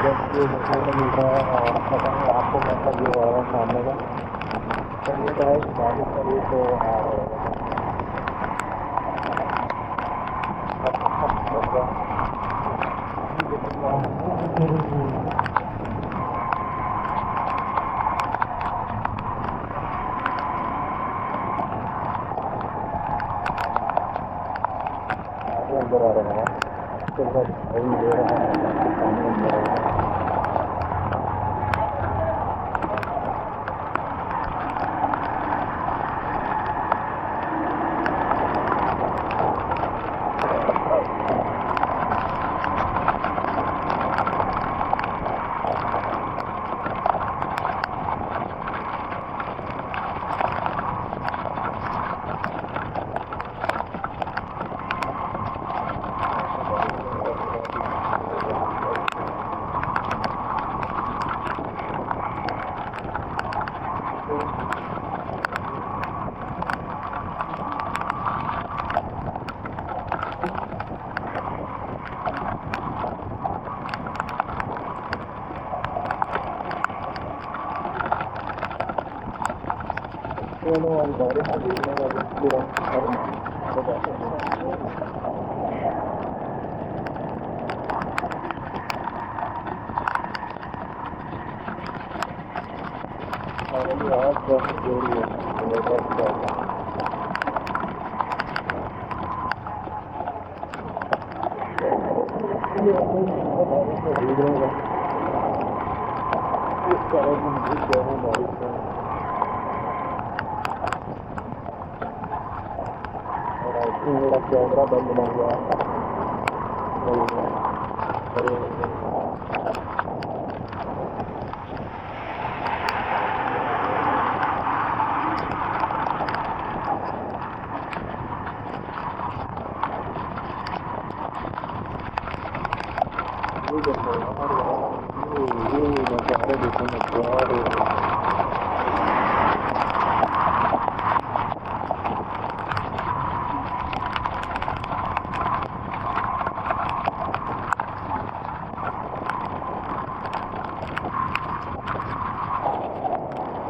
View देखने को मिल रहा है और पता नहीं आपको कैसा व्यू आ रहा है सामने का। चलिए गाइस बारिश हो रही तो अंदर आ रहा है तो बस वही ले रहा है पानी अंदर आ रहा है। और बारिश को देखने वाले पूरा मेरा कैमरा बंद ना हुआ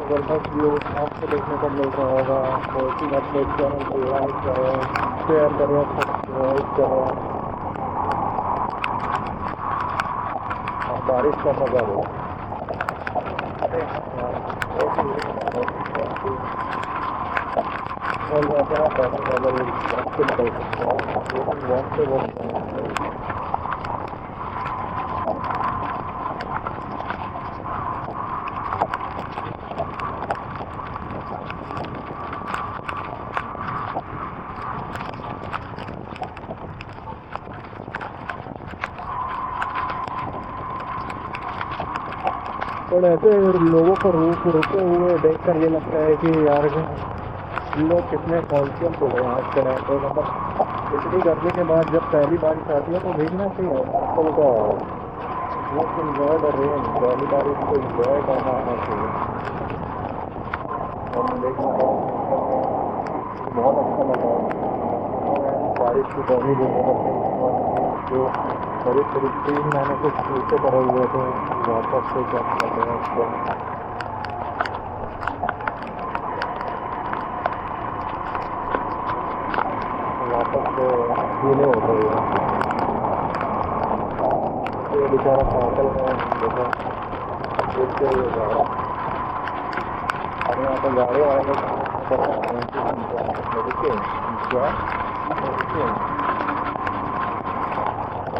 जबरदस्त व्यू आपको देखने को मिल रहा होगा। तो इसी बात चैनल को लाइक करें, शेयर करें, सब्सक्राइब करें और बारिश का मजा लो। और ऐसे लोगों को रुके हुए देख कर ये लगता है कि यार लोग कितने कॉन्शियस हो गए आज के टाइम पे। मतलब इतनी गर्मी के बाद जब पहली बारिश आती है तो देखना चाहिए कल का बहुत इन्जॉय कर रहे हैं। पहली बारिश को इन्जॉय करना आना चाहिए। और देखना बहुत अच्छा लगा बारिश की पहली जो करीब करीब 3 महीने से नीचे पड़े हुए थे वापस से क्या कहते हैं उसको वापस से गीले हो गए हैं। ये बेचारा साइकिल में देखो देखते हुए जा रहा और यहाँ पर गाड़ी वाले देखिए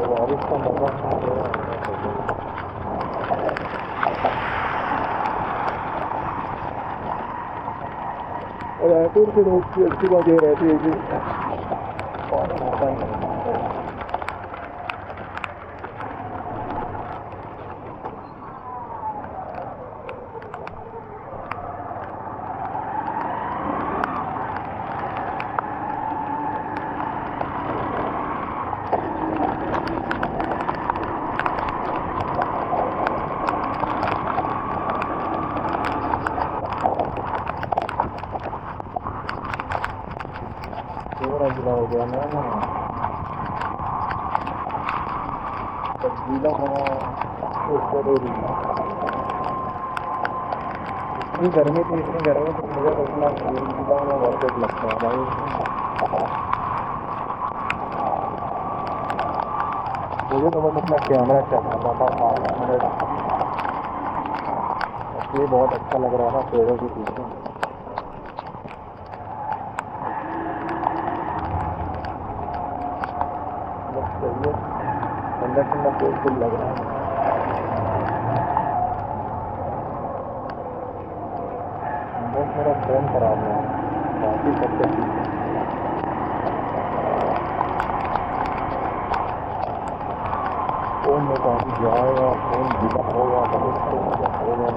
बारिश का मजा रायपुर के रोड की अच्छी बात ये रहती है कि पानी आता ही नहीं। जिला हो गया ना तब्दीला होना इतनी गर्मी थी तो मुझे अपना सुबह में वर्कआउट लगता है भाई। मुझे तो बस अपना कैमरा चलाता था 5 मिनट। ये बहुत अच्छा लग रहा था पेड़ों के पीछे। बस चलिए ठंडा ठंडा फूल लग रहा है। बस मेरा फ़ोन खराब है, बाकी सब तो ठीक है। फ़ोन में कहीं जाएगा, फ़ोन ढीला होगा, बहुत कुछ होगा।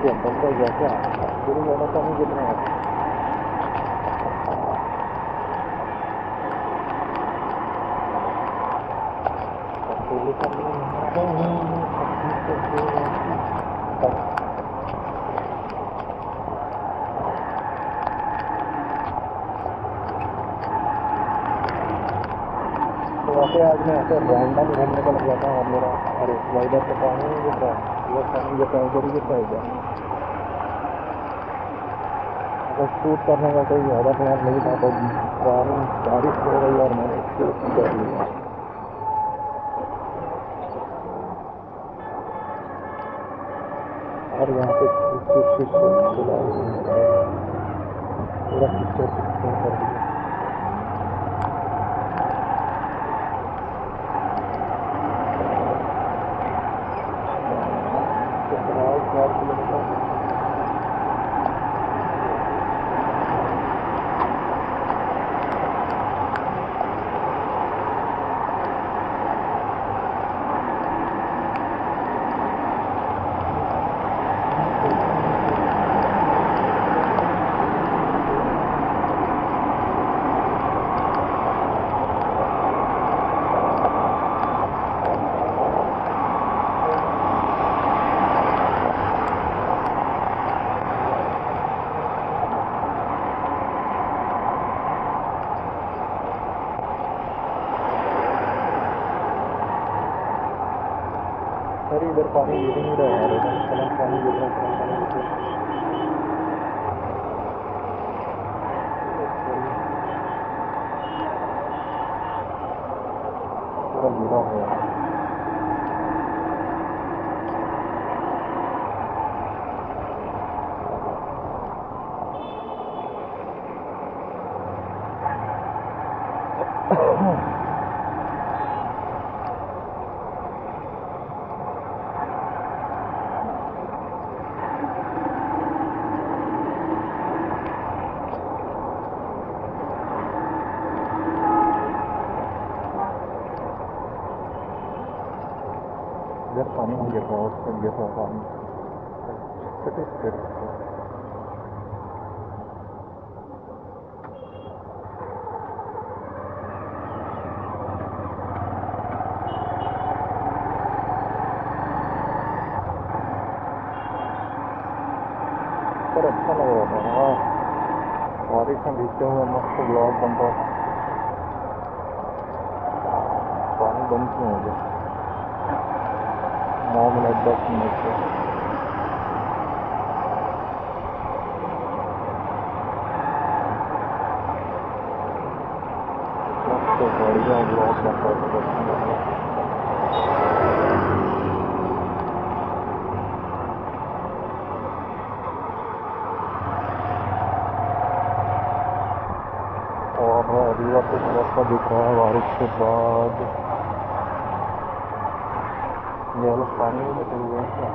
टेम्परेचर जैसा शुरू होना था नहीं कितना है। तो वैसे आज मैं ऐसे रैंडम घूमने का लग जाता हूँ और मेरा अरे इधर तो पानी नहीं गिर रहा है, इधर पानी गिर रहा है, उधर गिर रहा है। अगर शूट करने का कोई ज़्यादा प्लान नहीं था तो बारिश हो गई और मैंने शूट कर लिया। और यहाँ पे पूरा पिक्चर कर दिया। अरे इधर पानी गिर नहीं रहा है, इधर पानी गिर रहा है। पूरा गिरा हुआ है। इधर पानी नहीं गिर रहा, उस पर गिर रहा पानी। पर अच्छा लग रहा था। हाँ, बारिश में भीगते हुए मस्त ब्लॉग बनता था। पानी बंद क्यों हो गया? 9 मिनट 10 मिनट से मस्त बढ़िया ब्लॉग बनता था 10 मिनट में। और रिवर तो थोड़ा दिख रहा है बारिश के बाद। ये लोग पानी में बैठे हुए हैं क्या?